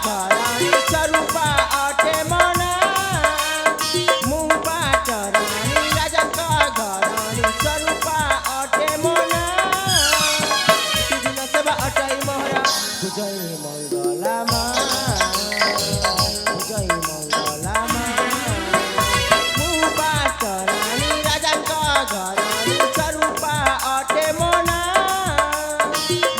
घरानी स्वरूपा अटे मना मु बाट रानी राजा घरानी स्वरूपा अटे मना दिन सेवा अटाई मोहरा बुझई मंगला मा बुझई मंगला मा मु बाट रानी राजा घरानी स्वरूपा अटे मना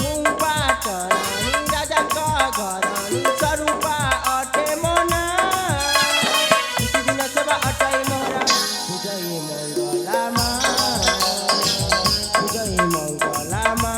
मु बाट रानी राजा घरानी स्वरूपा अटे मना दिन सेवा अटाई मोहरा बुझई मंगला मा बुझई मंगला मा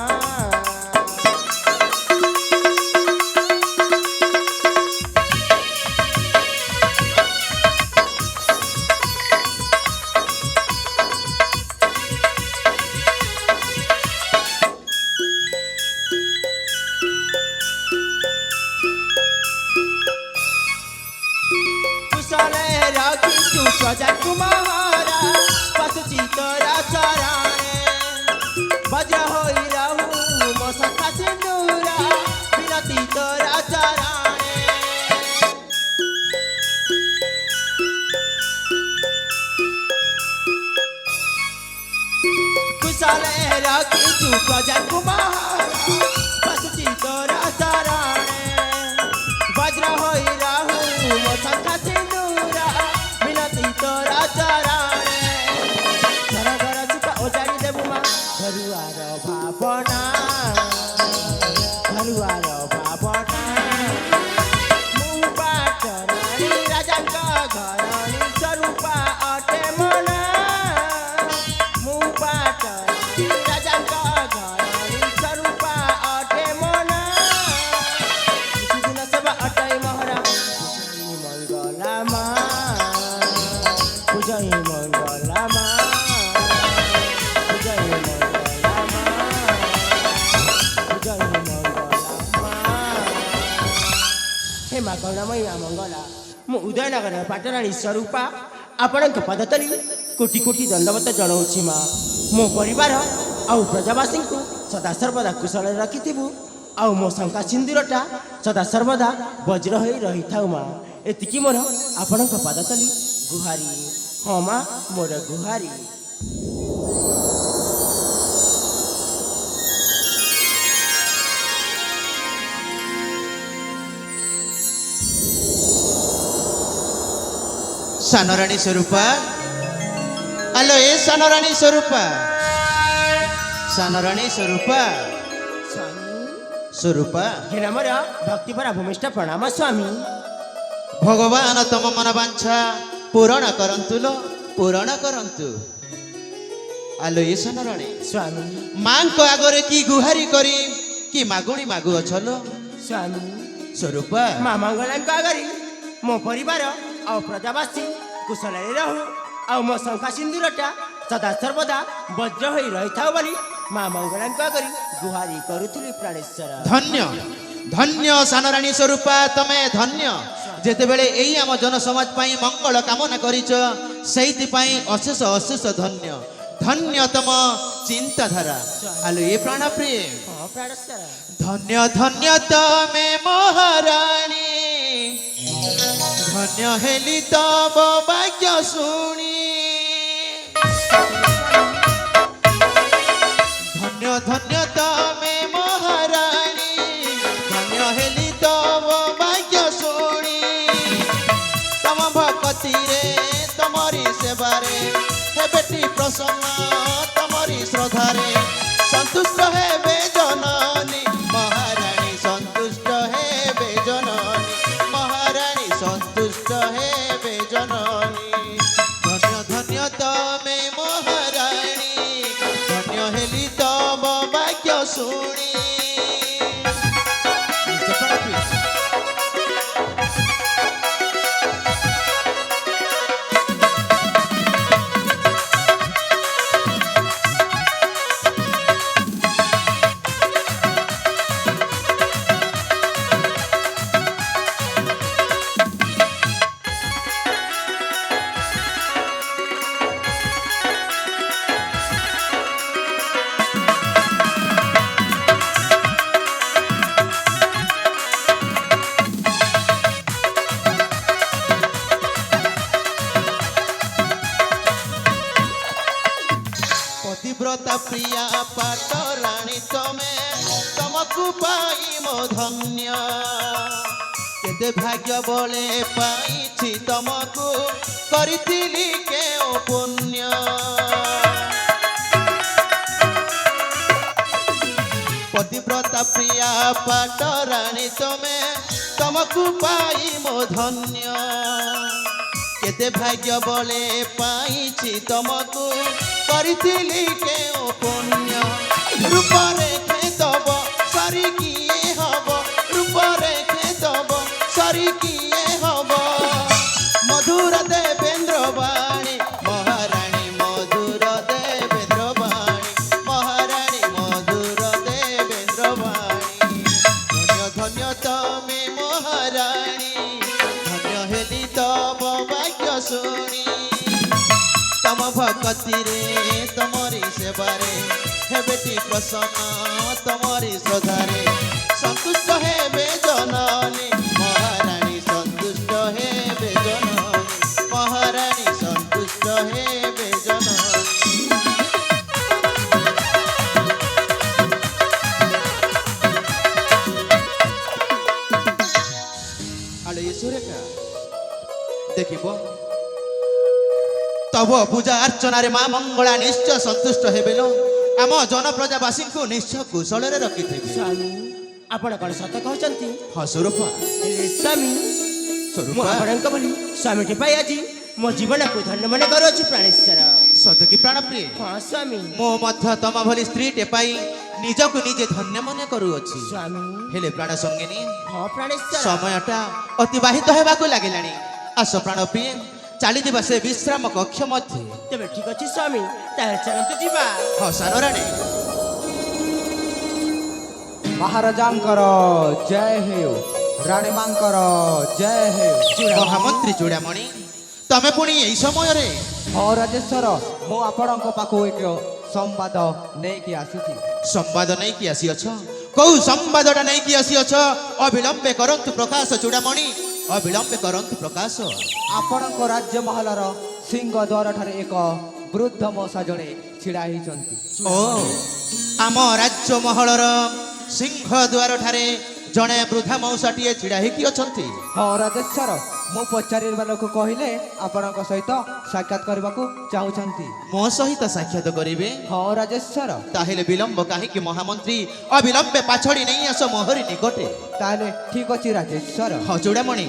कुशले रखिछु प्रजा कुमारा पशुची तोरा चराणे वज्र होई रहू मो सखा सिंदूरा विनती तोरा चराणे कुशले रखिछु प्रजा कुमारा पशुची तोरा चराणे वज्र होई रहू मो सखा सिंदूरा विनती तोरा चराणे सरगर सुख ओजाड़ी देबु मा धरुआर भावना धरुआर भावना मु बाट रानी राजा घरानी स्वरूपा अटे मना मु बाट रानी राजा घरानी स्वरूपा अटे मना दिन सेवा अटाई मोहरा बुझई मंगला मा बुझई मंगला मा बुझई मंगला मा बुझई मंगला मा हे मा करुणामयी मंगला मु उदयनगर पाटराणी स्वरूपा आपणक पदतली कोटि कोटि दंडवत जनाऊँगी माँ मो परिवार आउ प्रजावासी को सदा सर्वदा कुशल रखिथु आउ मो शंका सिंदूरटा सदा सर्वदा वज्र हो रही था माँ एतिकी मोर आपणक पदतली गुहारी हाँ माँ मोर गुहारी सानराणी स्वरूपा हेलो ए सानराणी स्वरूपा सानराणी स्वरूपा स्वरूपा मोर भक्तिपरा भूमिष्ठ प्रणाम स्वामी भगवान तम मन बांछा पूरण करंतु लो पूरण करंतु आलो ए सानराणी स्वामी मां को आगरे की गुहारी करी की मागुणी मागु अछलो स्वामी स्वरूपा माँ मंगला आगरी मो परिवार आउ प्रजावासी कुशल रहू आउ मो शंका सिंदूरटा सदा सर्वदा वज्र हो रही था बोली माँ मंगला आगरी गुहारी करुली प्राणेश्वर धन्य धन्य सानराणी स्वरूपा तमे धन्य जेते बेले एई आम जन समाज पाई मंगल कामना करिछ सेइति पाई अशेष अशेष धन्य धन्य तम चिंताधारा आलो ए प्राण प्रेम प्राणेश्वर धन्य धन्य तमे महाराणी धन्य हेली तब वाक्य शुणी धन्य धन्य तमे महाराणी धन्य हेली तब वाक्य शुणी तम भक्ति रे तमरी सेवारे हे बेटी प्रसन्न तमरी श्रद्धारे संतुष्ट हेबे जननी महाराणी संतुष्ट हेबे जननी महाराणी संतुष्ट हेबे जननी धन्य धन्य तमे महाराणी धन्य हेली तब वाक्य शुणी ପ୍ରିୟା ପାଟରାଣୀ ତମେ ତମକୁ ପାଇ ମୋ ଧନ୍ୟ କେତେ ଭାଗ୍ୟ ବଳେ ପାଇଛି ତମକୁ କରିଥିଲି କେଉଁ ପୁଣ୍ୟ ପତିବ୍ରତା ପ୍ରିୟା ପାଟରାଣୀ ତମେ ତମକୁ ପାଇ ମୋ ଧନ୍ୟ କେତେ ଭାଗ୍ୟ ବଳେ ପାଇଛି ତମକୁ କରିଥିଲି କେଉଁ ପୁଣ୍ୟ ରୂପରେ ଖେଦବ ସରି କିଏ ହବ ରୂପରେ ଖେଦବ ସରି କିଏ ହବ ମଧୁର ଦେବେନ୍ଦ୍ର ବାଣୀ ମହାରାଣୀ ମଧୁର ଦେବେନ୍ଦ୍ର ବାଣୀ ମହାରାଣୀ ମଧୁର ଦେବେନ୍ଦ୍ର ବାଣୀ ଧନ୍ୟ ଧନ୍ୟ ତମେ ମହାରାଣୀ ଧନ୍ୟ ହେଲି ତମ ବାକ୍ୟ ଶୁଣି ତମ ଭକତିରେ ତମରି ସେବାରେ ହେବେଟି ପ୍ରସନ୍ନ ତମରି ଶ୍ରଦ୍ଧାରେ ସନ୍ତୁଷ୍ଟ ହେବେ ଜନନୀ ମହାରାଣୀ ସନ୍ତୁଷ୍ଟ ହେବେ ଜନନୀ ମହାରାଣୀ ସନ୍ତୁଷ୍ଟ ହେବେ ଜନନୀ ଆଲୋ ଏ ସୁରେଖା ଦେଖିବ ତବ ପୂଜା ଅର୍ଚ୍ଚନାରେ ମା ମଙ୍ଗଳା ନିଶ୍ଚୟ ସନ୍ତୁଷ୍ଟ ହେବେ ଲୋ ଆମ ଜନପ୍ରଜାବାସୀଙ୍କୁ ନିଶ୍ଚୟ କୁଶଳରେ ରଖିଥିବେ ସ୍ୱାମୀ ଆପଣ କ'ଣ ସତ କହୁଛନ୍ତି ହଁ ସ୍ୱରୂପା ହେଲେ ସ୍ୱାମୀ ମୁଁ ସ୍ୱରୂପା ଆପଣଙ୍କ ଭଳି ସ୍ୱାମୀଟି ପାଇ ଆଜି ମୋ ଜୀବନକୁ ଧନ୍ୟ ମନେ କରୁଅଛି ପ୍ରାଣେଶ୍ୱର ସତ କି ପ୍ରାଣପ୍ରିୟ ହଁ ସ୍ୱାମୀ ମୁଁ ମଧ୍ୟ ତମ ଭଳି ସ୍ତ୍ରୀଟେ ପାଇ ନିଜକୁ ନିଜେ ଧନ୍ୟ ମନେ କରୁଅଛି ସ୍ୱାମୀ ହେଲେ ପ୍ରାଣ ସଙ୍ଗିନୀ ହଁ ପ୍ରାଣେଶ୍ୱର ସମୟଟା ଅତିବାହିତ ହେବାକୁ ଲାଗିଲାଣି ଆସ ପ୍ରାଣପ୍ରିୟ ଚାଲିଯିବା ସେ ବିଶ୍ରାମ କକ୍ଷ ମଧ୍ୟ ତେବେ ଠିକ ଅଛି ସ୍ୱାମୀ ତାହେଲେ ଚାଲନ୍ତୁ ଯିବା ହଁ ସାନରାଣୀ ମହାରାଜାଙ୍କର ଜୟ ହେଉ ରାଣୀ ମାଙ୍କର ଜୟ ହେଉ ମହାମନ୍ତ୍ରୀ ଚୂଡ଼ାମଣି ତମେ ପୁଣି ଏଇ ସମୟରେ ହଁ ରାଜେଶ୍ୱର ମୁଁ ଆପଣଙ୍କ ପାଖକୁ ଏକ ସମ୍ବାଦ ନେଇକି ଆସିଛି ସମ୍ବାଦ ନେଇକି ଆସିଅଛ କୋଉ ସମ୍ବାଦଟା ନେଇକି ଆସିଅଛ ଅବିଳମ୍ବେ କରନ୍ତୁ ପ୍ରକାଶ ଚୂଡ଼ାମଣି ଅବିଳମ୍ବେ କରନ୍ତୁ ପ୍ରକାଶ ଆପଣଙ୍କ ରାଜ୍ୟମହଲର ସିଂହ ଦ୍ୱାର ଠାରେ ଏକ ବୃଦ୍ଧ ମଶା ଜଣେ ଛିଡ଼ା ହେଇଛନ୍ତି ଓ ଆମ ରାଜ୍ୟମହଲର ସିଂହ ଦ୍ୱାର ଠାରେ ଜଣେ ବୃଦ୍ଧା ମଉସାଟିଏ ଛିଡ଼ା ହେଇକି ଅଛନ୍ତି ହଁ ରାଜେଶ୍ୱର ମୁଁ ପଚାରିବା ଲୋକ କହିଲେ ଆପଣଙ୍କ ସହିତ ସାକ୍ଷାତ କରିବାକୁ ଚାହୁଁଛନ୍ତି ମୋ ସହିତ ସାକ୍ଷାତ କରିବେ ହଁ ରାଜେଶ୍ୱର ତାହେଲେ ବିଳମ୍ବ କାହିଁକି ମହାମନ୍ତ୍ରୀ ଅବିଳମ୍ବେ ପାଛଡ଼ି ନେଇ ଆସ ମୋହରି ନିକଟେ ତାହେଲେ ଠିକ ଅଛି ରାଜେଶ୍ୱର ହଁ ଚୂଡ଼ାମଣି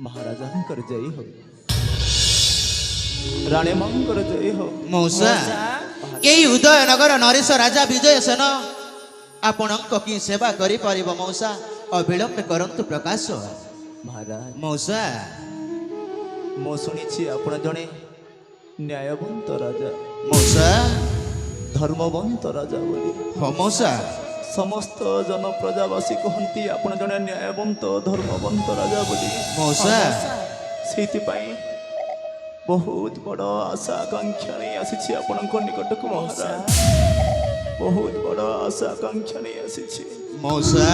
ମହାରାଜାଙ୍କର ଜୟ ହଉ ରାଣୀ ମାଙ୍କର ଜୟ ହଉ ମଉସା ଏଇ ଉଦୟନଗର ନରେଶ ରାଜା ବିଜୟ ସେନ ଆପଣଙ୍କ କି ସେବା କରିପାରିବ ମଉସା ଅବିଳମ୍ବେ କରନ୍ତୁ ପ୍ରକାଶ ମହାରାଜ ମଉସା ମୁଁ ଶୁଣିଛି ଆପଣ ଜଣେ ନ୍ୟାୟବନ୍ତ ରାଜା ମଉସା ଧର୍ମବନ୍ତ ରାଜା ବୋଲି ହଁ ମଉସା ସମସ୍ତ ଜନପ୍ରଜାବାସୀ କହନ୍ତି ଆପଣ ଜଣେ ନ୍ୟାୟବନ୍ତ ଧର୍ମବନ୍ତ ରାଜା ବୋଲି ମଉସା ସେଇଥିପାଇଁ ବହୁତ ବଡ଼ ଆଶା ଆକାଂକ୍ଷା ନେଇ ଆସିଛି ଆପଣଙ୍କ ନିକଟକୁ ମହାରାଜ ବହୁତ ବଡ଼ ଆଶା ଆକାଂକ୍ଷା ନେଇ ଆସିଛି ମଉସା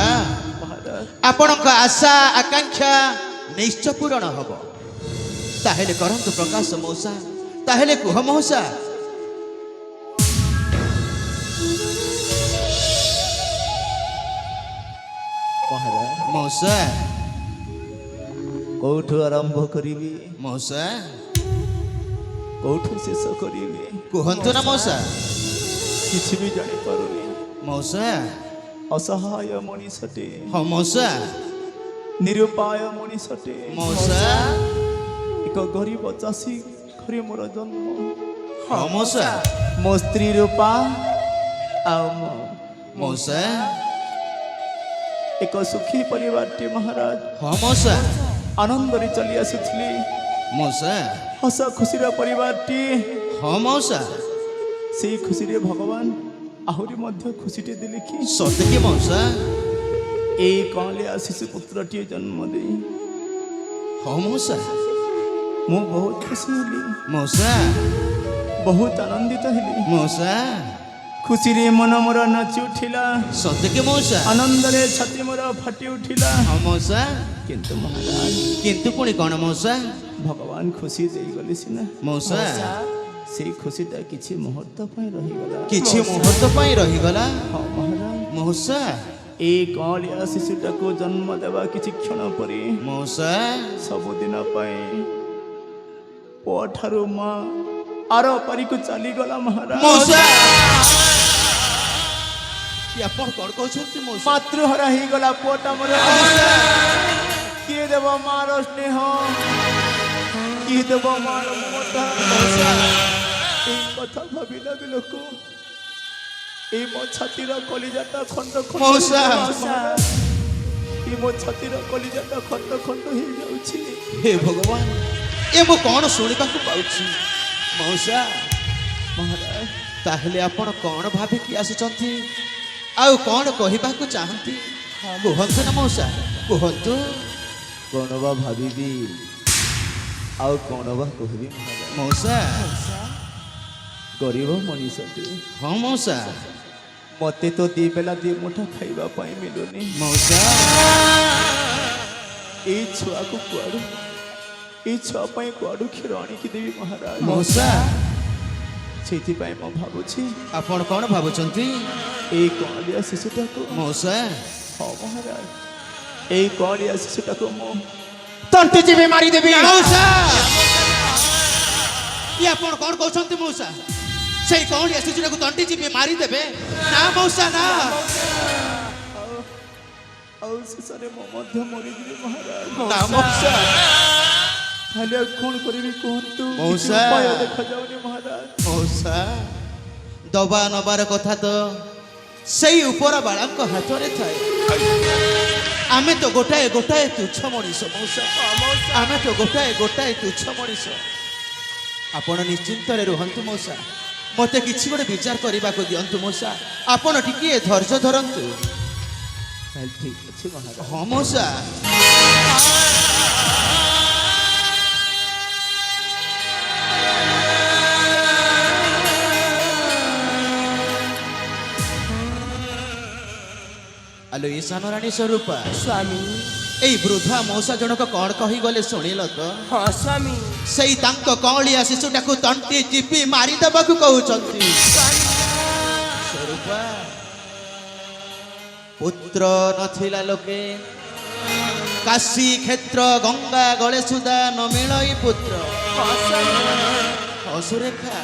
ମହାରାଜ ଆପଣଙ୍କ ଆଶା ଆକାଂକ୍ଷା ନିଶ୍ଚୟ ପୂରଣ ହବ ତାହେଲେ କରନ୍ତୁ ପ୍ରକାଶ ମଉସା ତାହେଲେ କୁହ ମଉସା ମହାରାଜ ମଉସା କୋଉଠୁ ଆରମ୍ଭ କରିବି ମଉସା କୋଉଠୁ ଶେଷ କରିବି କୁହନ୍ତୁ ନା ମଉସା କିଛି ବି ଜାଣିପାରୁନି ମଉସା ଅସହାୟ ମଣିଷଟେ ହଁ ମଉସା ନିରୁପାୟ ମଣିଷଟେ ମଉସା ଏକ ଗରିବ ଚାଷୀ ଘରେ ମୋର ଜନ୍ମ ହଁ ମଉସା ମୋ ସ୍ତ୍ରୀ ରୂପା ଆଉ ମୁଁ ମଉସା ଏକ ସୁଖୀ ପରିବାରଟି ମହାରାଜ ହଁ ମଉସା ଆନନ୍ଦରେ ଚାଲି ଆସୁଥିଲି ମଉସା ହସ ଖୁସିର ପରିବାରଟି ହଁ ମଉସା ସେଇ ଖୁସିରେ ଭଗବାନ ଆହୁରି ମଧ୍ୟ ଖୁସିଟେ ଦେଲେ କି ସତେ କି ମଉସା এই କଅଁଳିଆ ଶିଶୁ ପୁତ୍ରଟିଏ ଜନ୍ମ ଦେଇ ହଁ ମଉସା ମୁଁ ବହୁତ ଖୁସି ହେଲି, ମଉସା ବହୁତ ଆନନ୍ଦିତ ହେଲି। ମଉସା ଖୁସିରେ ମନ ମୋର ନାଚି ଉଠିଲା, ସତେକି ମଉସା ଆନନ୍ଦରେ ଛାତି ମୋର ଫାଟି ଉଠିଲା। ହଁ ମଉସା କିନ୍ତୁ ମହାରାଜ, କିନ୍ତୁ ପୁଣି କଣ ମଉସା ଭଗବାନ ଖୁସି ଦେଇଗଲେ ସିନା, ମଉସା ସେଇ ଖୁସିଟା କିଛି ମୁହୂର୍ତ୍ତ ପାଇଁ ରହିଗଲା। କିଛି ମୁହୂର୍ତ୍ତ ପାଇଁ ରହିଗଲା ହଁ ମହାରାଜ, ମଉସା এই କଅଁଳିଆ ଶିଶୁଟାକୁ ଜନ୍ମ ଦେବା କିଛି କ୍ଷଣ ପରେ ମଉସା ସବୁଦିନ ପାଇଁ ପୁଅ ଠାରୁ ମା ଆର ପାରିକୁ ଚାଲିଗଲା ମହାରାଜ। ମଉସା ଆପଣ କଣ କହୁଛନ୍ତି ମଉସା ମାତୃହରା ହେଇଗଲା ପୁଅଟା ମୋର। କିଏ ଦେବ ମାର ସ୍ନେହ, କିଏ ଦେବ ମାର ମମତା? এই କଥା ଭାବିଲା ବେଳକୁ এই ମୋ ଛାତିର କଲିଜାଟା ଖଣ୍ଡ ଖଣ୍ଡ ମଉସା। ହେଇଯାଉଛି। এই ମୋ ଛାତିର କଲିଜାଟା ଖଣ୍ଡ ଖଣ୍ଡ ହେଇଯାଉଛି। ହେ ଭଗବାନ ଏ ମୁଁ କଣ ଶୁଣିବାକୁ ପାଉଛି ମଉସା ମହାରାଜ, ତାହେଲେ ଆପଣ କଣ ଭାବିକି ଆସିଛନ୍ତି ଆଉ କଣ କହିବାକୁ ଚାହାନ୍ତି କୁହନ୍ତୁ ନା ମଉସା କୁହନ୍ତୁ କଣ ବା ଭାବିବି ଆଉ କଣ ବା କହିବି ମହାରାଜ? ମଉସା ଗରିବ ମଣିଷଟି, ହଁ ମଉସା ମତେ ତ ଦି ବେଲା ଦି ମୁଠା ଖାଇବା ପାଇଁ ମିଳୁନି। ମଉସା এই ଛୁଆକୁ କୁଆଡୁ, এই ଛୁଆ ପାଇଁ କୁଆଡୁ କ୍ଷୀର ଆଣିକି ଦେବି ମହାରାଜ? ମଉସା ସେଇଥିପାଇଁ ମୁଁ ଭାବୁଛି ଆପଣ କଣ ଭାବୁଛନ୍ତି এই କଅଁଳିଆ ଶିଶୁଟାକୁ, ମଉସା ହଁ ମହାରାଜ, এই କଅଁଳିଆ ଶିଶୁଟାକୁ ମୁଁ ତଣ୍ଟି ଚିପି ମାରିଦେବି। ମଉସା ଇଏ ଆପଣ କଣ କହୁଛନ୍ତି ମଉସା ସେଇ କଅଁଳିଆ ଶିଶୁଟାକୁ ତଣ୍ଟି ଚିପି ମାରିଦେବେ ନା ମଉସା ନା ଆଉ ଶେଷରେ ମୁଁ ମଧ୍ୟ ମରିଯିବି ମହାରାଜ। ନା ମଉସା ତାହେଲେ ଆଉ କଣ କରିବି କୁହନ୍ତୁ? କିଛି ମଉସା। ଉପାୟ ଦେଖାଯାଉନି ମହାରାଜ। ମଉସା ଦବା ନବାର କଥା ତ ସେଇ ଉପର ବାଳାଙ୍କ ହାତରେ ଥାଏ। ଆମେ ତ ଗୋଟାଏ ଗୋଟାଏ ତୁଚ୍ଛ ମଣିଷ ମଉସା, ଆମେ ତ ଗୋଟାଏ ଗୋଟାଏ ତୁଚ୍ଛ ମଣିଷ। ଆପଣ ନିଶ୍ଚିନ୍ତରେ ରୁହନ୍ତୁ ମଉସା, ମୋତେ କିଛି ଗୋଟେ ବିଚାର କରିବାକୁ ଦିଅନ୍ତୁ ମଉସା, ଆପଣ ଟିକିଏ ଧୈର୍ଯ୍ୟ ଧରନ୍ତୁ। ତାହେଲେ ଠିକ ଅଛି ମହାରାଜ। ହଁ ମଉସା ଆଲୋ ଈଶାନ ରାଣୀ ସ୍ୱରୂପା, ସ୍ୱାମୀ, ଏଇ ବୃଦ୍ଧା ମଉସା ଜଣକ କଣ କହିଗଲେ ଶୁଣିଲ ତ? ହଁ ସ୍ୱାମୀ, ସେଇ ତାଙ୍କ କଅଁଳିଆ ଶିଶୁଟାକୁ ତଣ୍ଟି ଚିପି ମାରିଦେବାକୁ କହୁଛନ୍ତି। ସ୍ୱରୂପା ପୁତ୍ର ନଥିଲା ଲୋକେ, କାଶୀ କ୍ଷେତ୍ର ଗଙ୍ଗା ଗଳେ ସୁଧା ନ ମିଳଇ ପୁତ୍ର। ଅସୁରେଖା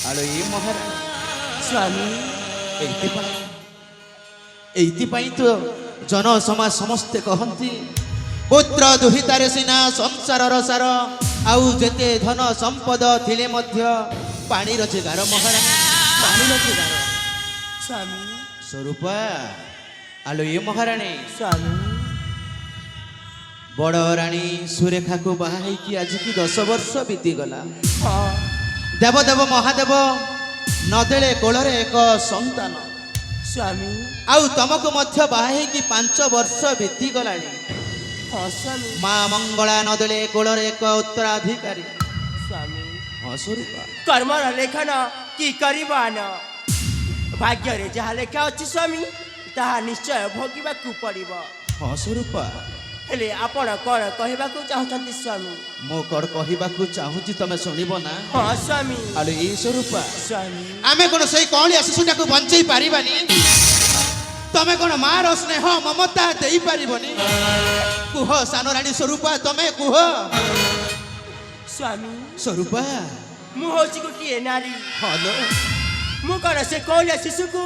ଆଲୋ ଏ ମହାରାଜ, ସ୍ୱାମୀ, ଏଇଥିପାଇଁ ତ ଜନସମାଜ ସମସ୍ତେ କହନ୍ତି ପୁତ୍ର ଦୁହିତାରେ ସିନା ସଂସାରର ସାର, ଆଉ ଯେତେ ଧନ ସମ୍ପଦ ଥିଲେ ମଧ୍ୟ ପାଣିର ଜେଗାର ମହାରାଜ, ପାଣିର ଜେଗାର। ସ୍ୱାମୀ, ସ୍ୱରୂପା ଆଲୋ ଏ ମହାରାଣୀ, ସ୍ୱାମୀ, ବଡ଼ ରାଣୀ ସୁରେଖାକୁ ବାହା ହେଇକି ଆଜିକି 10 ବର୍ଷ ବିତିଗଲା। ହଁ ଦେବଦେବ ମହାଦେବ ନଦେଳେ କୋଳରେ ଏକ ସନ୍ତାନ, ସ୍ୱାମୀ, ଆଉ ତମକୁ ମଧ୍ୟ ବାହା ହେଇକି 5 ବର୍ଷ ବିତିଗଲାଣି। ହଁ ସ୍ୱାମୀ, ମା ମଙ୍ଗଳା ନଦେଳେ କୋଳରେ ଏକ ଉତ୍ତରାଧିକାରୀ। ସ୍ୱାମୀ, ହଁ ସ୍ୱରୂପା କର୍ମର ଲେଖନ କି କରିବାନ, ଭାଗ୍ୟରେ ଯାହା ଲେଖା ଅଛି ସ୍ୱାମୀ ତାହା ନିଶ୍ଚୟ ଭୋଗିବାକୁ ପଡ଼ିବ। ହଁ ସ୍ୱରୂପା ହେଲେ ଆପଣ କ'ଣ କହିବାକୁ ଚାହୁଁଛନ୍ତି ସ୍ୱାମୀ? ମୁଁ କଣ କହିବାକୁ ଚାହୁଁଛି ତମେ ଶୁଣିବ ନା? ହଁ ସ୍ୱାମୀ, ଆଲୋ ଏଇ ସ୍ୱରୂପା, ସ୍ୱାମୀ, ଆମେ କଣ ସେଇ କଅଁଳିଆ ଶିଶୁଟାକୁ ବଞ୍ଚେଇ ପାରିବାନି? ତମେ କଣ ମାର ସ୍ନେହ ମମତା ଦେଇପାରିବନି? କୁହ ସାନ ରାଣୀ ସ୍ୱରୂପା, ତମେ କୁହ। ସ୍ୱାମୀ, ସ୍ୱରୂପା ମୁଁ ହେଉଛି ଗୋଟିଏ ନାରୀ। ହଲୋ ମୁଁ କ'ଣ ସେ କଅଁଳିଆ ଶିଶୁକୁ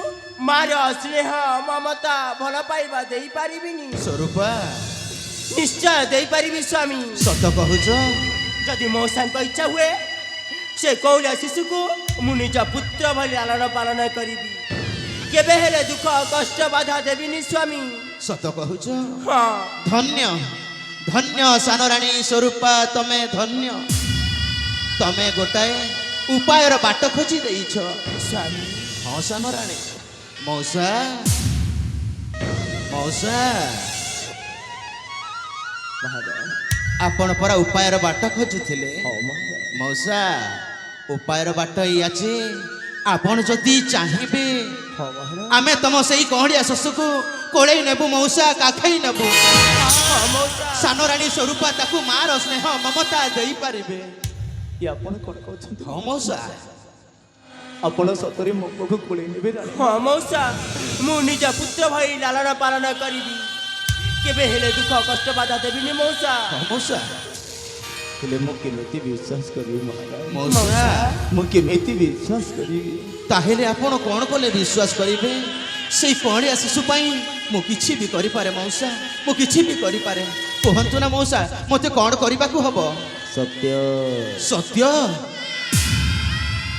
ମାର ସ୍ନେହ ମମତା ଭଲ ପାଇବା ଦେଇପାରିବିନି? ସ୍ୱରୂପା ନିଶ୍ଚୟ ଦେଇପାରିବି ସ୍ୱାମୀ। ସତ କହୁଛ? ଯଦି ମୋ ସାଙ୍ଗ ଇଚ୍ଛା ହୁଏ ସେ କଅଁଳିଆ ଶିଶୁକୁ ମୁଁ ନିଜ ପୁତ୍ର ଭଳି ଲାଳନ ପାଳନ କରିବି, କେବେ ହେଲେ ଦୁଃଖ କଷ୍ଟ ବାଧା ଦେବିନି ସ୍ୱାମୀ। ସତ କହୁଛ? ହଁ ଧନ୍ୟ ଧନ୍ୟ ସାନ ରାଣୀ ସ୍ୱରୂପା, ତମେ ଧନ୍ୟ। ତମେ ଗୋଟାଏ ଉପାୟର ବାଟ ଖୋଜି ଦେଇଛ। ସ୍ୱାମୀ, ହଁ ସାନ ରାଣୀ। ମଉସା ମଉସା ମହାରାଜ ଆପଣ ପରା ଉପାୟର ବାଟ ଖୋଜୁଥିଲେ ହଉ ମହାରାଜ ମଉସା ଉପାୟର ବାଟ ଏଇ ଅଛି ଆପଣ ଯଦି ଚାହିଁବେ ହଉ ମହାରାଜ ଆମେ ତମ ସେଇ କଅଁଳିଆ ଶଶୁକୁ କୋଳେଇ ନେବୁ ମଉସା କାଖେଇ ନେବୁ ସାନ ରାଣୀ ସ୍ୱରୂପା ତାକୁ ମାର ସ୍ନେହ ମମତା ଦେଇପାରିବେ ଇଏ ଆପଣ କ'ଣ କହୁଛନ୍ତି ହଁ ମଉସା ଆପଣ ସତରେ ମୋ ପୁଅକୁ କୋଳେଇ ନେବେ ରାଣୀ ହଁ ମଉସା ମୁଁ ନିଜ ପୁତ୍ର ଭାଇ ଲାଳନ ପାଳନ କରିବି କେବେ ହେଲେ ଦୁଃଖ କଷ୍ଟ ବାଧା ଦେବିନି ମଉସା ହଁ ମଉସା ହେଲେ ମୁଁ କେମିତି ବିଶ୍ୱାସ କରିବି ମହାରାଜ ମଉସା ମୁଁ କେମିତି ବିଶ୍ୱାସ କରିବି ତାହେଲେ ଆପଣ କ'ଣ କଲେ ବିଶ୍ୱାସ କରିବେ ସେଇ କଅଁଳିଆ ଶିଶୁ ପାଇଁ ମୁଁ କିଛି ବି କରିପାରେ ମଉସା ମୁଁ କିଛି ବି କରିପାରେ କୁହନ୍ତୁ ନା ମଉସା ମୋତେ କ'ଣ କରିବାକୁ ହବ ସତ୍ୟ ସତ୍ୟ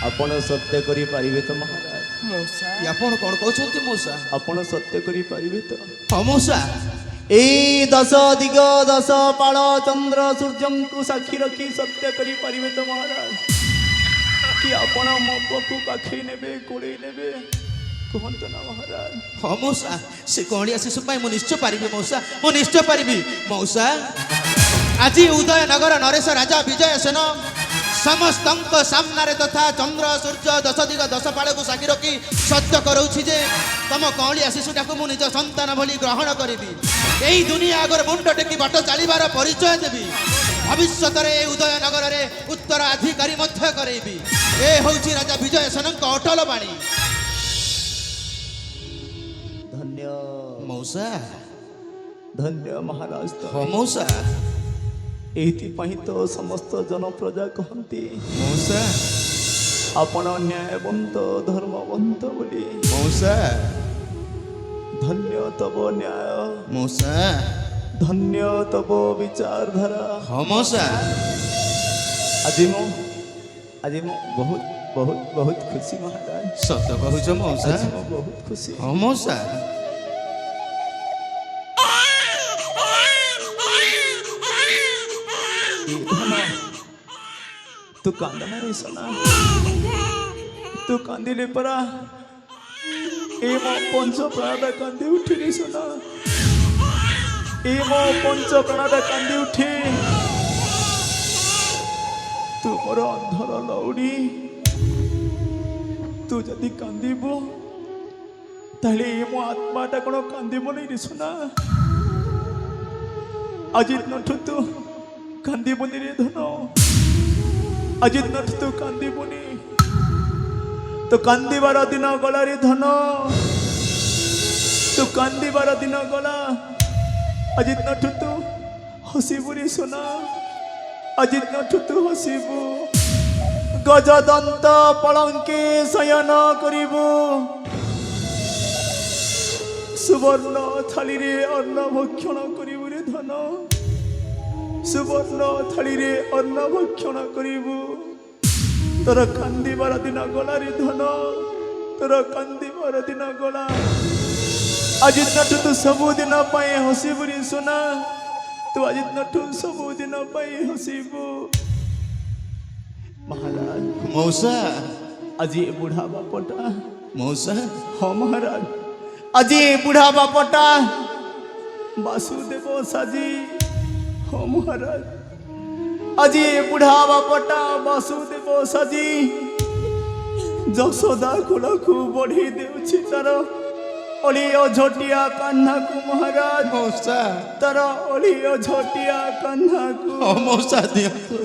ଆପଣ ସତ୍ୟ କରିପାରିବେ ତ ମହାରାଜ ମଉସା ଏ ଆପଣ କ'ଣ କହୁଛନ୍ତି ମଉସା ଆପଣ ସତ୍ୟ କରିପାରିବେ ତ ହଁ ମଉସା ଏଇ ଦଶ ଦିଗ ଦଶ ପାଳ ଚନ୍ଦ୍ର ସୂର୍ଯ୍ୟଙ୍କୁ ସାକ୍ଷୀ ରଖି ସତ୍ୟ କରିପାରିବେ ତ ମହାରାଜ କି ଆପଣ ମୋ ପୁଅକୁ ପାଖେଇ ନେବେ କୋଳେଇ ନେବେ କୁହନ୍ତୁ ନା ମହାରାଜ ହଁ ମଉସା ସେ କଅଁଳିଆ ଶିଶୁ ପାଇଁ ମୁଁ ନିଶ୍ଚୟ ପାରିବି ମଉସା ମୁଁ ନିଶ୍ଚୟ ପାରିବି ମଉସା ଆଜି ଉଦୟନଗର ନରେଶ ରାଜା ବିଜୟ ସେନ ସମସ୍ତଙ୍କ ସାମ୍ନାରେ ତଥା ଚନ୍ଦ୍ର ସୂର୍ଯ୍ୟ ଦଶ ଦିଗ ଦଶ ପାଳକୁ ସାକ୍ଷୀ ରଖି ସତ୍ୟ କରାଉଛି ଯେ ତମ କଅଁଳିଆ ଶିଶୁଟାକୁ ମୁଁ ନିଜ ସନ୍ତାନ ଭଳି ଗ୍ରହଣ କରିବି ଏଇ ଦୁନିଆ ଆଗରେ ମୁଣ୍ଡ ଟେକି ବାଟ ଚାଲିବାର ପରିଚୟ ଦେବି ଭବିଷ୍ୟତରେ ଏ ଉଦୟନଗରରେ ଉତ୍ତରାଧିକାରୀ ମଧ୍ୟ କରେଇବି ଏ ହେଉଛି ରାଜା ବିଜୟ ସେନଙ୍କ ଅଟଳ ବାଣୀ ଧନ୍ୟ ମଉସା ଧନ୍ୟ ମହାରାଜ ହଁ ମଉସା ଏଇଥିପାଇଁ ତ ସମସ୍ତ ଜନପ୍ରଜା କହନ୍ତି ମଉସା ଆପଣ ନ୍ୟାୟବନ୍ତ ଧର୍ମବନ୍ତ ବୋଲି ମଉସା ଧନ୍ୟ ତବ ନ୍ୟାୟ ମଉସା ଧନ୍ୟ ତବ ବିଚାରଧାରା ହଁ ମଉସା ଆଜି ମୁଁ ବହୁତ ବହୁତ ବହୁତ ଖୁସି ମହାରାଜ ସତ କହୁଛ ମଉସା ଆଜି ମୁଁ ବହୁତ ଖୁସି ହଁ ମଉସା ଏ ଧନ ତୁ କାନ୍ଦନା ରେ ସନା ତୁ କାନ୍ଦିଲେ ପରା ଏ ମୋ ପଞ୍ଚ ପ୍ରାଣଟା କାନ୍ଦି ଉଠିଲି ସନା ଏ ମୋ ପଞ୍ଚ ପ୍ରାଣଟା କାନ୍ଦି ଉଠି ତୁ ମୋର ଅନ୍ଧର ଲଉଡ଼ି ତୁ ଯଦି କାନ୍ଦିବୁ ତାହେଲେ ଏ ମୋ ଆତ୍ମାଟା କ'ଣ କାନ୍ଦିବନି ରେ ସୁନା ଆଜି ନଠୁ ତୁ କାନ୍ଦିବୁନି ରେ ଧନ ଆଜି ନଠୁ ତୁ କାନ୍ଦିବୁନି ତୁ କାନ୍ଦିବାର ଦିନ ଗଲା ରେ ଧନ ତୁ କାନ୍ଦିବାର ଦିନ ଗଲା ଆଜି ନଠୁ ତୁ ହସିବୁ ରେ ସୁନା ଆଜି ନଠୁ ତୁ ହସିବୁ ଗଜଦନ୍ତ ପଳଙ୍କେ ଶୟନ କରିବୁ ସୁବର୍ଣ୍ଣ ଥାଳିରେ ଅନ୍ନ ଭକ୍ଷଣ କରିବୁ ରେ ଧନ ସୁବର୍ଣ୍ଣ ଥାଳିରେ ଅନ୍ନ ଭକ୍ଷଣ କରିବୁ ତୋର କାନ୍ଦିବାର ଦିନ ଗଲା ରେ ଧନ ତୋର କାନ୍ଦିବାର ଦିନ ଗଲା ଆଜି ନଠୁ ତୁ ସବୁଦିନ ପାଇଁ ହସିବୁ ରେ ସୁନା ତୁ ଆଜି ନଠୁ ସବୁଦିନ ପାଇଁ ହସିବୁ ମହାରାଜ ମଉସା ଆଜି ଏ ବୁଢ଼ା ବାପଟା ମଉସା ହଁ ମହାରାଜ ଆଜି ଏ ବୁଢ଼ା ବାପଟା ବାସୁଦେବ ସାଜି ହଁ ମହାରାଜ ଆଜି ଏ ବୁଢ଼ା ବାପଟା ବାସୁଦେବ ସାଜି ଯଶୋଦା କୁଳକୁ ବଢ଼େଇ ଦେଉଛି ତାର ଅଳିଅ ଝଟିଆ କାହ୍ନାକୁ ମହାରାଜ ମଉସା ତାର ଅଳିଅ ଝଟିଆ କାହ୍ନାକୁ ହଁ ମଉସା ଦିଅନ୍ତୁ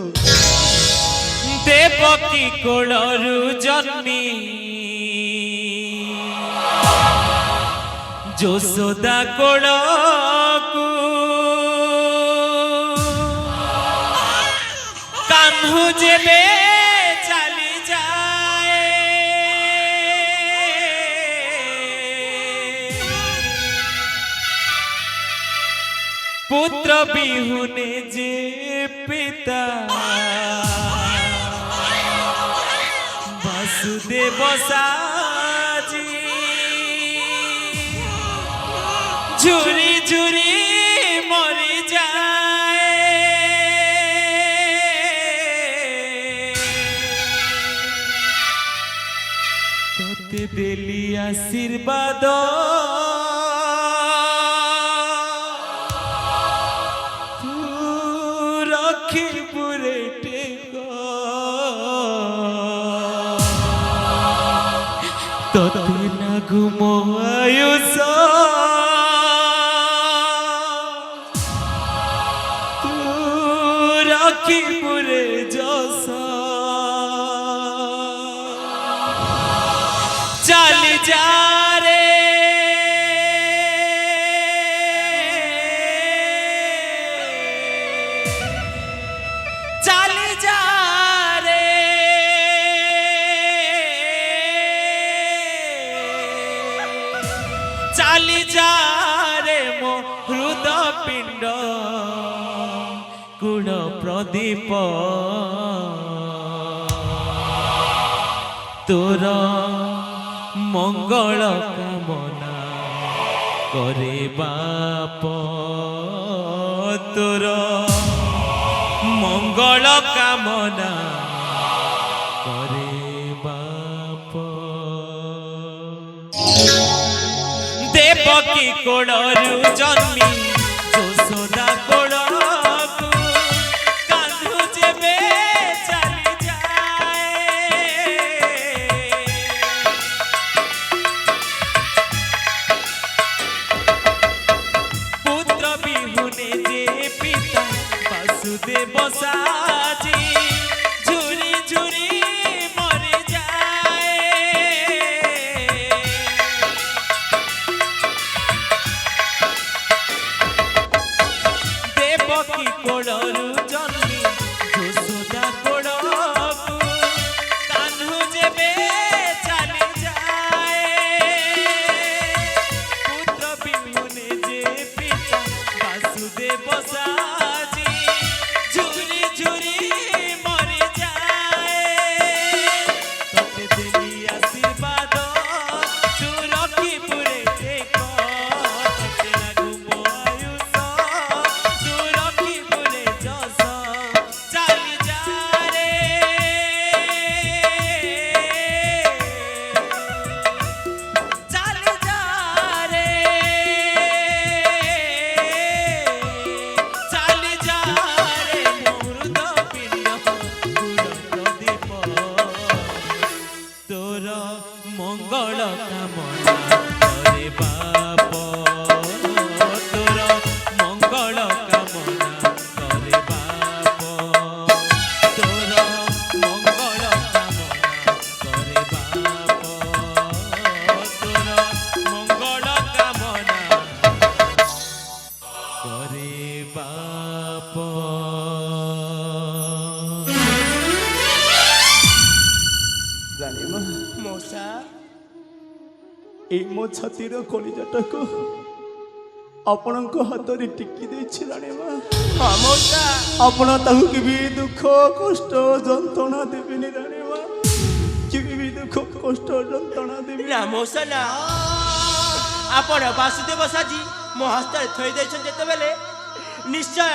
ଦେବକୀ କୋଳରୁ ଜନ୍ମି ଯଶୋଦା କୋଳକୁ କାହ୍ନୁ ଯେବେ ଚାଲି ଯାଏ পুত্র বিহুনে যে পিতা বাসুদেব সাজি ঝুরি ঝুরি মরি যায় তোতে দেলি আশীর্বাদ তোতে লাগু মো আয়ুষ তু রাখি পুরে যশ চালি যা রে চালি যা রে চালি যা রে মো হৃদপিণ্ড কুড় প্রদীপ তোর মঙ্গল কামনা করে বাপ তোর মঙ্গল কামনা করে বাপ দেবকী কোড়রু জন্মি যশোদা কোড়কু কাঁধু যেবে চালি যায় পুত্র বিহুনে যে পিতা বাসুদেব সাজি ঝুরি ঝুরি মরে যায় দেবকী কোড়রু জন্মি যশোদা কোড়কু কাহ্নু যেবে চালি যায় পুত্র বিহুনে যে পিতা বাসুদেব সাজি ঝুরি ঝুরি মরে যায় তোতে দেলি আশীর্বাদ তু রক্ষি পুরে টেক তোতে লাগু মো আয়ুষ তু রক্ষি পুরে যশ চালি যা রে চালি যা রে চালি যা রে মৃদ পিণ্ড গুণ প্রদীপ তোর মঙ্গল কামনা করে বাপ তোর মঙ্গল কামনা করে বাপ তোর মঙ্গল কামনা করে বাপ তোর মঙ্গল কামনা করে বাপ ରାଣୀମା ମଉସା ଏଇ ମୋ ଛାତିର କଳିଜାଟାକୁ ଆପଣଙ୍କ ହାତରେ ଟିକି ଦେଇଛି ରାଣୀମା ହଁ ମଉସା ଆପଣ ତାକୁ କେବେ ଦୁଃଖ କଷ୍ଟ ଯନ୍ତ୍ରଣା ଦେବେନି ରାଣୀମା କେବେ ବି ଦୁଃଖ କଷ୍ଟ ଯନ୍ତ୍ରଣା ଦେବେନି ନା ମଉସା ନା ଆପଣ ବାସୁଦେବ ସାଜି ମୋ ହସ୍ତରେ ଥୋଇ ଦେଇଛନ୍ତି ଯେତେବେଳେ ନିଶ୍ଚୟ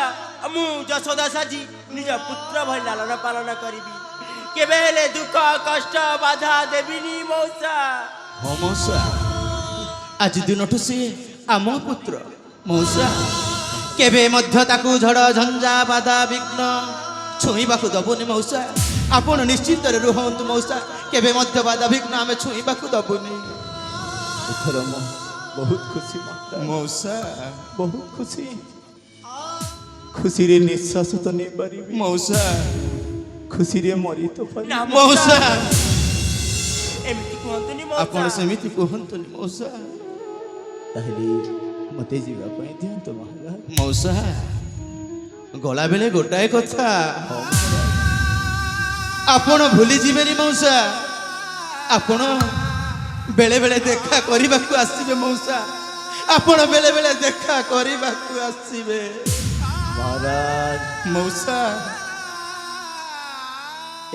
ମୁଁ ଯଶୋଦା ସାଜି ନିଜ ପୁତ୍ର ଭଳି ଲାଳନ ପାଳନ କରିବି କେବେ ହେଲେ ଦୁଃଖ କଷ୍ଟ ବାଧା ଦେବିନି ମଉସା ହଁ ମଉସା ଆଜି ଦିନଠୁ ସିଏ ଆମ ପୁତ୍ର ମଉସା କେବେ ମଧ୍ୟ ତାକୁ ଝଡ଼ ଝଞ୍ଜା ବାଧା ବିଘ୍ନ ଛୁଇଁବାକୁ ଦବୁନି ମଉସା ଆପଣ ନିଶ୍ଚିନ୍ତରେ ରୁହନ୍ତୁ ମଉସା କେବେ ମଧ୍ୟ ବାଧା ବିଘ୍ନ ଆମେ ଛୁଇଁବାକୁ ଦବୁନି ଏଥର ମୁଁ ବହୁତ ଖୁସି ମହାରାଜ ମଉସା ବହୁତ ଖୁସି ଖୁସିରେ ନିଶ୍ୱାସ ତ ନେଇପାରିବି ମଉସା ଖୁସିରେ ମରି ତ ନା ପାରିବି ମଉସା ଏମିତି କୁହନ୍ତୁନି ଆପଣ ମଉସା ସେମିତି କୁହନ୍ତୁନି ମଉସା ତାହେଲେ ମତେ ଯିବା ପାଇଁ ଦିଅନ୍ତୁ ମହାରାଜ ମଉସା ଗଲାବେଳେ ଗୋଟାଏ କଥା ଆପଣ ଭୁଲି ଯିବେନି ମଉସା ଆପଣ ବେଳେ ବେଳେ ଦେଖା କରିବାକୁ ଆସିବେ ମଉସା ଆପଣ ବେଳେ ବେଳେ ଦେଖା କରିବାକୁ ଆସିବେ ମହାରାଜ ମଉସା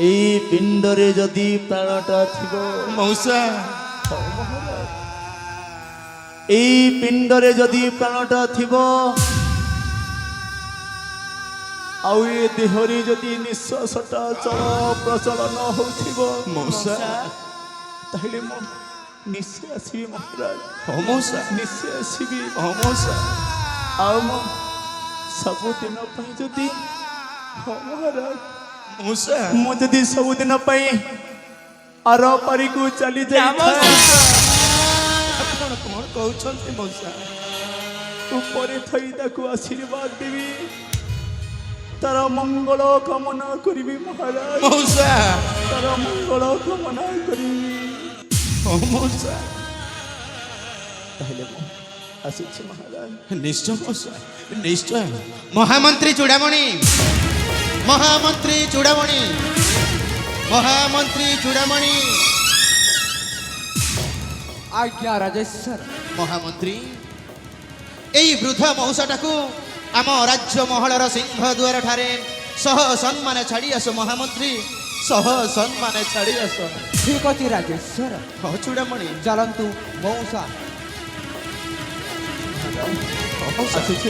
ଏଇ ପିଣ୍ଡରେ ଯଦି ପ୍ରାଣଟା ଥିବ ମଉସା ଏଇ ପିଣ୍ଡରେ ଯଦି ପ୍ରାଣଟା ଥିବ ଆଉ ଏ ଦେହରେ ଯଦି ନିଶ୍ୱାସଟା ଚଳ ପ୍ରଚଳ ନ ହେଉଥିବ ମଉସା ତାହେଲେ ମୁଁ ନିଶ୍ଚୟ ଆସିବି ମହାରାଜ ହଁ ମଉସା ନିଶ୍ଚୟ ଆସିବି ହଁ ମଉସା ଆଉ ମୁଁ ସବୁଦିନ ପାଇଁ ଯଦି ହଁ ମହାରାଜ ମଉସା ମୁଁ ଯଦି ସବୁଦିନ ପାଇଁ ଆର ପାରିକୁ ଚାଲି ନା ଯାଇଥାଏ। ଆପଣ କଣ କହୁଛନ୍ତି ମଉସା? ଉପରେ ଥଇ ତାକୁ ଆଶୀର୍ବାଦ ଦେବି, ତାର ମଙ୍ଗଳ କାମନା କରିବି ମହାରାଜ, ମଉସା ତାର ମଙ୍ଗଳ କାମନା କରିବି। ଓ ମଉସା ତାହେଲେ ମୁଁ ଆସୁଛି ମହାରାଜ। ନିଶ୍ଚୟ ମଉସା ନିଶ୍ଚୟ। ମହାମନ୍ତ୍ରୀ ଚୂଡ଼ାମଣି, ମହାମନ୍ତ୍ରୀ ଚୂଡ଼ାମଣି, ମହାମନ୍ତ୍ରୀ ଚୂଡ଼ାମଣି। ଆଜ୍ଞା ରାଜେଶ୍ୱର। ମହାମନ୍ତ୍ରୀ ଏଇ ବୃଦ୍ଧ ମଉସାଟାକୁ ଆମ ରାଜ୍ୟ ମହଲର ସିଂହ ଦୁଆର ଠାରେ ସହ ସମ୍ମାନେ ଛାଡ଼ି ଆସ ମହାମନ୍ତ୍ରୀ, ସହ ସମ୍ମାନେ ଛାଡ଼ି ଆସ। ଠିକ ଅଛି ରାଜେଶ୍ୱର, ହଁ ଚୂଡ଼ାମଣି ଚାଲନ୍ତୁ ମଉସା। ଆସୁଛି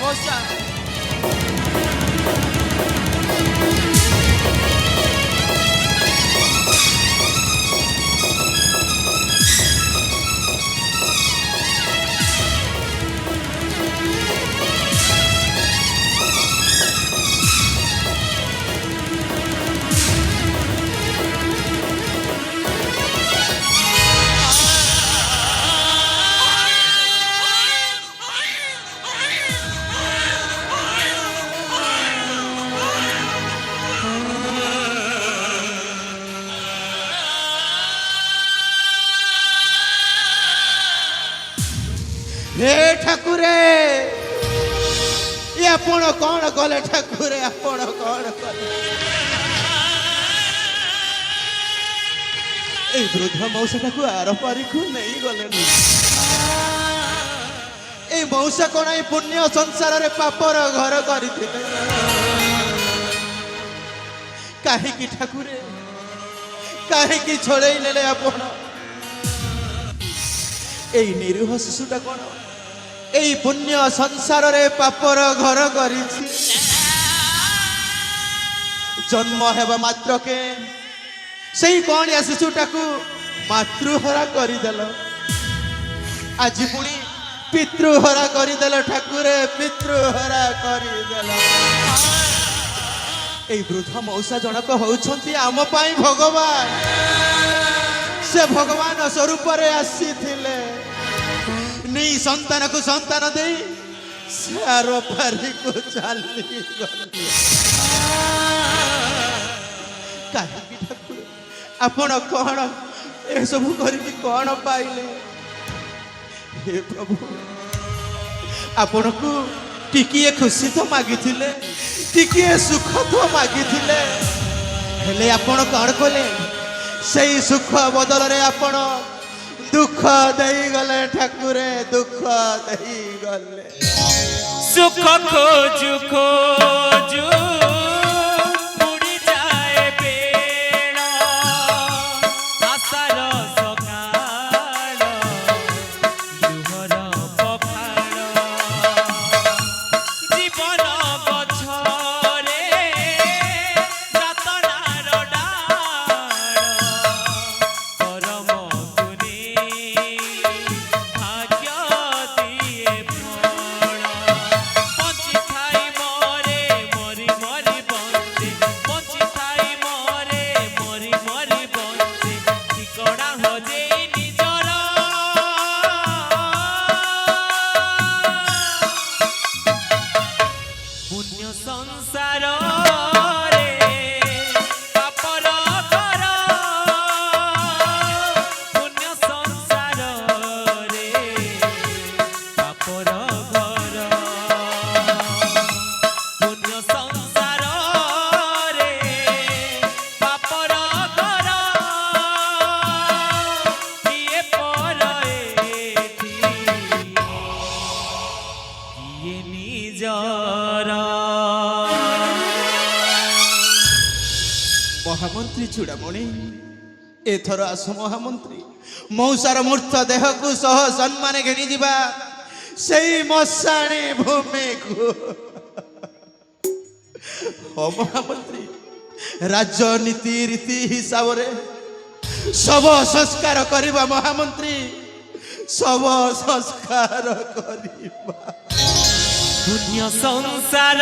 ମଉସା ହେ ଠାକୁରେ, ଏ ଆପଣ କଣ କଲେ ଠାକୁରେ, ଆପଣ କଣ କଲେ? ଏଇ ବୃଦ୍ଧ ମଉସାଟାକୁ ଆର ପାରିକୁ ନେଇଗଲେଣି। ଏଇ ମଉସା କଣ ଏଇ ପୁଣ୍ୟ ସଂସାରରେ ପାପର ଘର କରିଥିଲେ? କାହିଁକି ଠାକୁରେ, କାହିଁକି ଛଡ଼େଇ ନେଲେ ଆପଣ? ଏଇ ନିରୀହ ଶିଶୁଟା କଣ ଏଇ ପୁଣ୍ୟ ସଂସାରରେ ପାପର ଘର କରିଛି? ଜନ୍ମ ହେବା ମାତ୍ରକେ ସେଇ କଣିଆ ଶିଶୁଟାକୁ ମାତୃହରା କରିଦେଲ, ଆଜି ପୁଣି ପିତୃହରା କରିଦେଲ ଠାକୁରେ, ପିତୃହରା କରିଦେଲ। ଏଇ ବୃଦ୍ଧ ମଉସା ଜଣକ ହଉଛନ୍ତି ଆମ ପାଇଁ ଭଗବାନ। ସେ ଭଗବାନ ସ୍ୱରୂପରେ ଆସିଥିଲେ, ନି ସନ୍ତାନକୁ ସନ୍ତାନ ଦେଇ ସେ ଆର ପାରିକୁ ଚାଲିଗଲେ। କାହିଁକି ଠାକୁର ଆପଣ କଣ ଏସବୁ କରିକି କଣ ପାଇଲେ? ହେ ପ୍ରଭୁ, ଆପଣଙ୍କୁ ଟିକିଏ ଖୁସି ତ ମାଗିଥିଲେ, ଟିକିଏ ସୁଖ ତ ମାଗିଥିଲେ, ହେଲେ ଆପଣ କଣ କଲେ? ସେଇ ସୁଖ ବଦଳରେ ଆପଣ ଦୁଃଖ ଦେଇଗଲେ ଠାକୁରେ, ଦୁଃଖ ଦେଇଗଲେ। ସୁଖ ଖୋଜୁ ଖୋଜୁ ବୁଡ଼ିଯାଏ ବେଳ, ଆଶାର ସକାଳ, ଲୁହର ପଖାଳ, ଜୀବନ ଗଛରେ ଯାତନାର ଡାଳ, କରମକୁ ନେଇ ଭାଗ୍ୟ ଦିଏ ଫଳ, ବଞ୍ଚିଥାଇ ମରେ ମରି ମରି ବଞ୍ଚେ, ବଞ୍ଚିଥାଇ ମରେ ମରି ମରି ବଞ୍ଚେ, ଠିକଣା ହଜେଇ ନିଜର ପୁଣ୍ୟ ସଂସାରରେ ପାପର ଘର, ପୁଣ୍ୟ ସଂସାରରେ ପାପର ଘର, ପୁଣ୍ୟ ସଂସାରରେ ପାପର ଘର, କିଏ ପର ଏଠି, କିଏ ନିଜର। ମହାମନ୍ତ୍ରୀ ଚୂଡ଼ାମଣି, ଏଥର ଆସ ମହାମନ୍ତ୍ରୀ, ମଉସାର ମୂର୍ତ୍ତ ଦେହକୁ ସହ ସମ୍ମାନ ଘେନିଯିବା ସେଇ ମଶାଣୀ ଭୂମିକୁ। ହଁ ମହାମନ୍ତ୍ରୀ, ରାଜନୀତି ରୀତି ହିସାବରେ ଶବ ସଂସ୍କାର କରିବା ମହାମନ୍ତ୍ରୀ, ଶବ ସଂସ୍କାର କରିବା। ପୁଣ୍ୟ ସଂସାର